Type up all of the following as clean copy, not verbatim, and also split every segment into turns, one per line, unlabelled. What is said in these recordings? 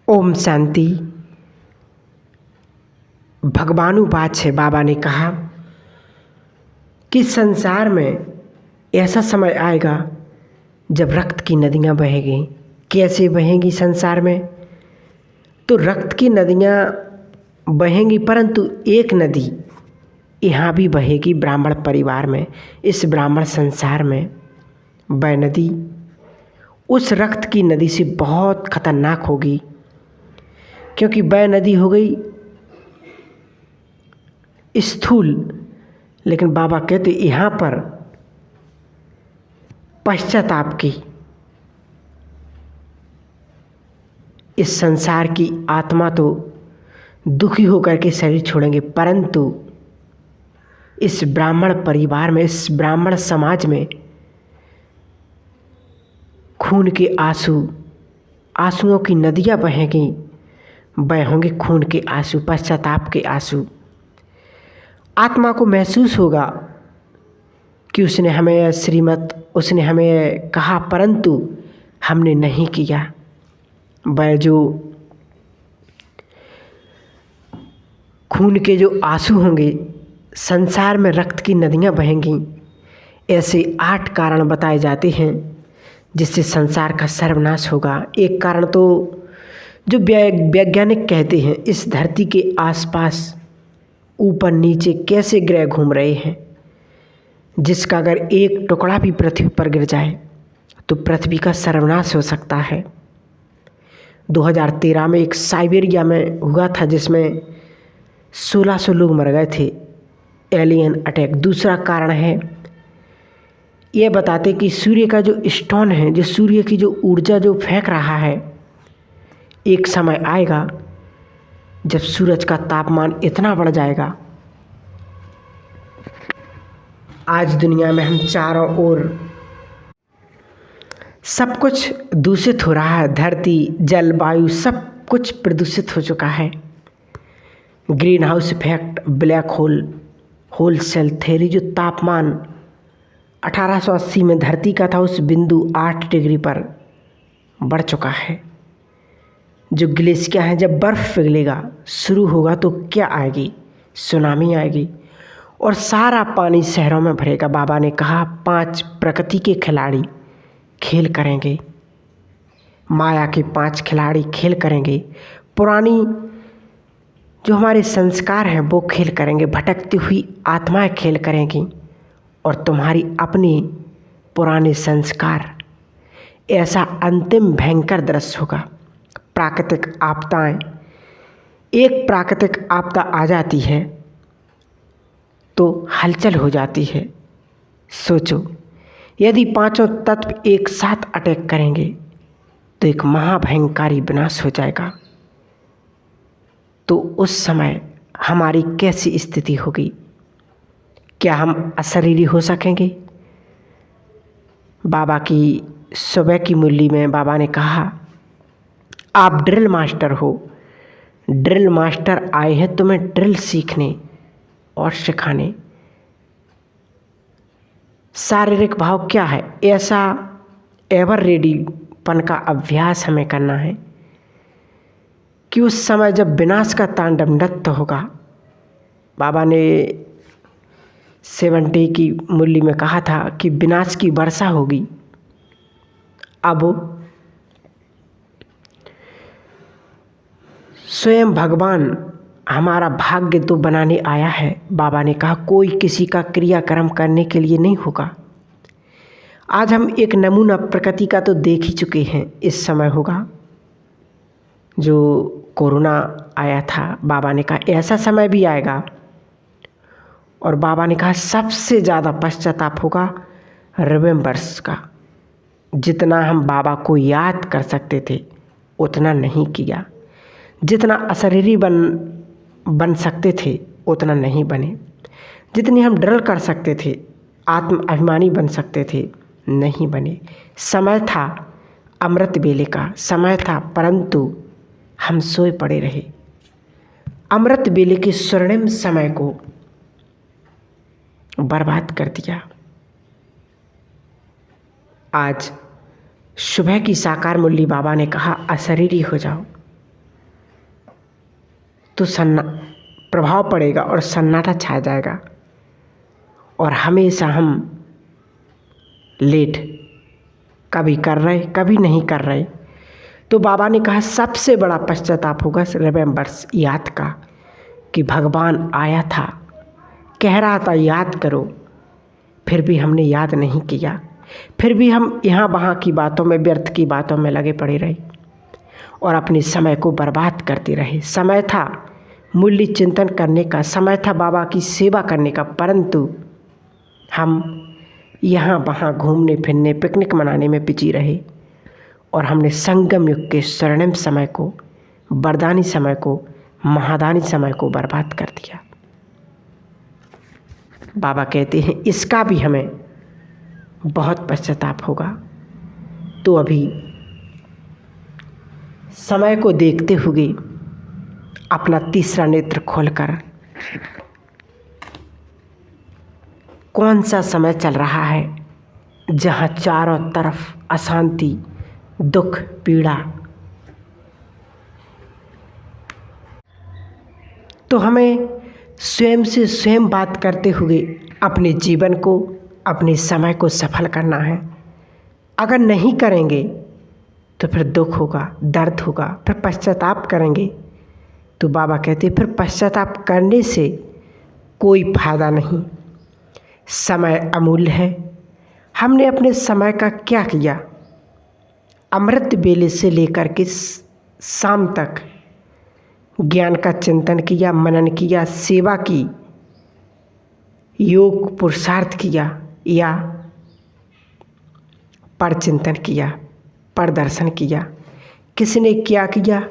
ओम शांति। भगवानु बात है। बाबा ने कहा कि संसार में ऐसा समय आएगा जब रक्त की नदियाँ बहेंगी। कैसे बहेंगी संसार में? तो रक्त की नदियाँ बहेंगी, परंतु एक नदी यहाँ भी बहेगी ब्राह्मण परिवार में, इस ब्राह्मण संसार में। वह नदी उस रक्त की नदी से बहुत खतरनाक होगी, क्योंकि वह नदी हो गई स्थूल। लेकिन बाबा कहते यहाँ पर पश्चाताप की, इस संसार की आत्मा तो दुखी होकर के शरीर छोड़ेंगे, परंतु इस ब्राह्मण परिवार में, इस ब्राह्मण समाज में खून के आंसुओं की नदियाँ बहेंगी। बह होंगे खून के आंसू, पश्चाताप के आंसू। आत्मा को महसूस होगा कि उसने हमें उसने हमें कहा, परंतु हमने नहीं किया। वह जो खून के जो आंसू होंगे, संसार में रक्त की नदियाँ बहेंगी। ऐसे 8 कारण बताए जाते हैं जिससे संसार का सर्वनाश होगा। एक कारण तो जो वैज्ञानिक कहते हैं, इस धरती के आसपास ऊपर नीचे कैसे ग्रह घूम रहे हैं, जिसका अगर एक टुकड़ा भी पृथ्वी पर गिर जाए तो पृथ्वी का सर्वनाश हो सकता है। 2013 में एक साइबेरिया में हुआ था, जिसमें 1600 लोग मर गए थे, एलियन अटैक। दूसरा कारण है, ये बताते कि सूर्य का जो स्टोन है, जो सूर्य की जो ऊर्जा जो फेंक रहा है, एक समय आएगा जब सूरज का तापमान इतना बढ़ जाएगा। आज दुनिया में हम चारों ओर सब कुछ दूषित हो रहा है। धरती, जल, वायु सब कुछ प्रदूषित हो चुका है। Greenhouse effect, black hole, hole cell theory, जो तापमान 1880 में धरती का था, उस बिंदु 8 डिग्री पर बढ़ चुका है। जो ग्लेशियर है, जब बर्फ़ पिघलेगा शुरू होगा तो क्या आएगी? सुनामी आएगी और सारा पानी शहरों में भरेगा। बाबा ने कहा 5 प्रकृति के खिलाड़ी खेल करेंगे, माया के 5 खिलाड़ी खेल करेंगे। पुरानी जो हमारे संस्कार हैं वो खेल करेंगे, भटकती हुई आत्माएं खेल करेंगी और तुम्हारी अपनी पुराने संस्कार। ऐसा अंतिम भयंकर दृश्य होगा। प्राकृतिक आपदाएं, एक प्राकृतिक आपदा आ जाती है तो हलचल हो जाती है। सोचो, यदि 5 तत्व एक साथ अटैक करेंगे तो एक महाभयंकारी विनाश हो जाएगा। तो उस समय हमारी कैसी स्थिति होगी? क्या हम अशरीरी हो सकेंगे? बाबा की सुबह की मुरली में बाबा ने कहा, आप ड्रिल मास्टर हो, ड्रिल मास्टर आए हैं तुम्हें ड्रिल सीखने और सिखाने। शारीरिक भाव क्या है? ऐसा एवर रेडीपन का अभ्यास हमें करना है कि उस समय जब विनाश का तांडव नृत्य होगा। बाबा ने 70 की मुरली में कहा था कि विनाश की वर्षा होगी। अब स्वयं भगवान हमारा भाग्य तो बनाने आया है। बाबा ने कहा कोई किसी का क्रियाकर्म करने के लिए नहीं होगा। आज हम एक नमूना प्रकृति का तो देख ही चुके हैं। इस समय होगा जो कोरोना आया था, बाबा ने कहा ऐसा समय भी आएगा। और बाबा ने कहा सबसे ज़्यादा पश्चाताप होगा रिमेम्बर्स का। जितना हम बाबा को याद कर सकते थे उतना नहीं किया, जितना अशरीरी बन सकते थे उतना नहीं बने, जितनी हम ड्रिल कर सकते थे, आत्म अभिमानी बन सकते थे, नहीं बने। समय था अमृत बेले का, समय था, परंतु हम सोए पड़े रहे। अमृत बेले के स्वर्णिम समय को बर्बाद कर दिया। आज सुबह की साकार मुरली बाबा ने कहा अशरीरी हो जाओ, तो प्रभाव पड़ेगा और सन्नाटा छा जाएगा और हमेशा हम लेट कभी कर रहे कभी नहीं कर रहे। तो बाबा ने कहा सबसे बड़ा पश्चाताप होगा रिमेम्बर्स, याद का, कि भगवान आया था, कह रहा था याद करो, फिर भी हमने याद नहीं किया, फिर भी हम यहाँ वहाँ की बातों में, व्यर्थ की बातों में लगे पड़े रहे और अपने समय को बर्बाद करते रहे। समय था मूल्य चिंतन करने का, समय था बाबा की सेवा करने का, परंतु हम यहाँ वहाँ घूमने फिरने, पिकनिक मनाने में बिजी रहे और हमने संगम युग के स्वर्णिम समय को, वरदानी समय को, महादानी समय को बर्बाद कर दिया। बाबा कहते हैं इसका भी हमें बहुत पश्चाताप होगा। तो अभी समय को देखते हुए अपना तीसरा नेत्र खोलकर कौन सा समय चल रहा है जहाँ चारों तरफ अशांति, दुख, पीड़ा, तो हमें स्वयं से स्वयं बात करते हुए अपने जीवन को, अपने समय को सफल करना है। अगर नहीं करेंगे तो फिर दुख होगा, दर्द होगा, फिर पश्चाताप करेंगे। तो बाबा कहते फिर पश्चाताप करने से कोई फायदा नहीं। समय अमूल्य है। हमने अपने समय का क्या किया? अमृत बेले से लेकर के शाम तक ज्ञान का चिंतन किया, मनन किया, सेवा की, योग पुरुषार्थ किया या पर चिंतन किया, पर दर्शन किया? किसने क्या किया?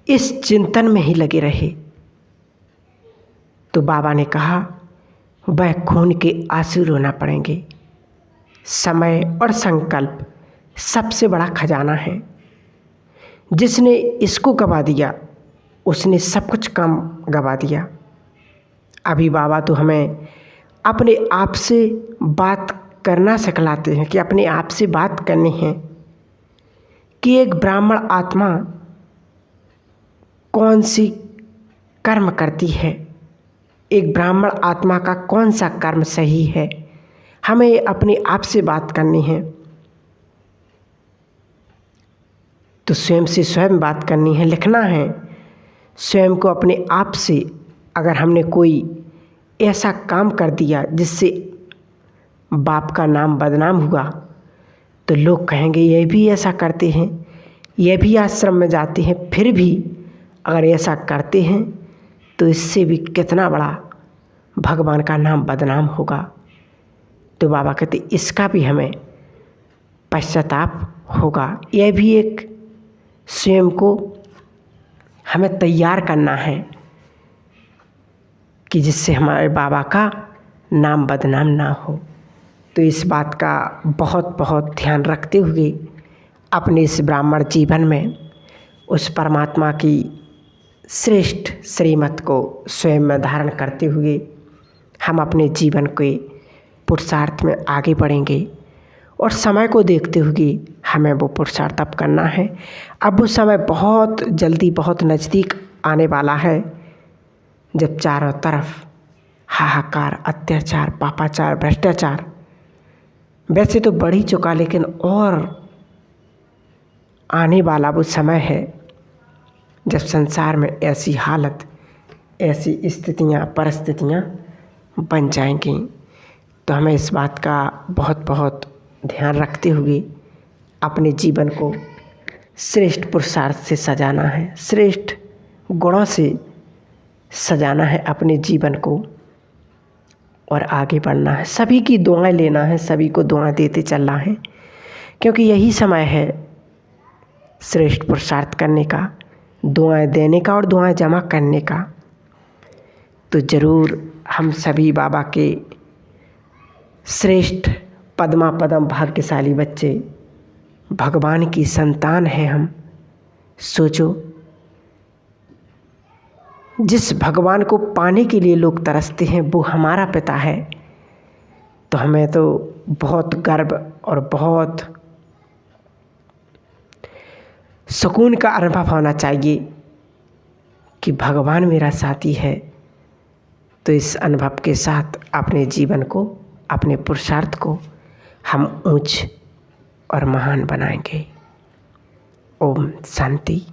इस चिंतन में ही लगे रहे। तो बाबा ने कहा वह खून के आंसू रोना पड़ेंगे। समय और संकल्प सबसे बड़ा खजाना है। जिसने इसको गवा दिया उसने सब कुछ काम गवा दिया। अभी बाबा तो हमें अपने आप से बात करना सिखलाते हैं कि अपने आप से बात करनी है कि एक ब्राह्मण आत्मा कौन सी कर्म करती है, एक ब्राह्मण आत्मा का कौन सा कर्म सही है। हमें अपने आप से बात करनी है। तो स्वयं से स्वयं बात करनी है, लिखना है स्वयं को अपने आप से। अगर हमने कोई ऐसा काम कर दिया जिससे बाप का नाम बदनाम हुआ तो लोग कहेंगे ये भी ऐसा करते हैं, ये भी आश्रम में जाते हैं, फिर भी अगर ऐसा करते हैं तो इससे भी कितना बड़ा भगवान का नाम बदनाम होगा। तो बाबा कहते इसका भी हमें पश्चाताप होगा। यह भी एक स्वयं को हमें तैयार करना है कि जिससे हमारे बाबा का नाम बदनाम ना हो। तो इस बात का बहुत बहुत ध्यान रखते हुए अपने इस ब्राह्मण जीवन में उस परमात्मा की श्रेष्ठ श्रीमत को स्वयं में धारण करते हुए हम अपने जीवन के पुरुषार्थ में आगे बढ़ेंगे। और समय को देखते हुए हमें वो पुरुषार्थ अब करना है। अब वो समय बहुत जल्दी, बहुत नज़दीक आने वाला है जब चारों तरफ हाहाकार, अत्याचार, पापाचार, भ्रष्टाचार वैसे तो बढ़ ही चुका, लेकिन और आने वाला वो समय है जब संसार में ऐसी हालत, ऐसी स्थितियाँ, परिस्थितियाँ बन जाएंगी। तो हमें इस बात का बहुत बहुत ध्यान रखते हुए अपने जीवन को श्रेष्ठ पुरुषार्थ से सजाना है, श्रेष्ठ गुणों से सजाना है अपने जीवन को और आगे बढ़ना है। सभी की दुआएं लेना है, सभी को दुआएं देते चलना है, क्योंकि यही समय है श्रेष्ठ पुरुषार्थ करने का, दुआएं देने का और दुआएं जमा करने का। तो ज़रूर हम सभी बाबा के श्रेष्ठ पद्मा पदम भाग्यशाली बच्चे, भगवान की संतान हैं हम। सोचो, जिस भगवान को पाने के लिए लोग तरसते हैं वो हमारा पिता है। तो हमें तो बहुत गर्व और बहुत सुकून का अनुभव होना चाहिए कि भगवान मेरा साथी है, तो इस अनुभव के साथ अपने जीवन को, अपने पुरुषार्थ को हम ऊंच और महान बनाएंगे। ओम शांति।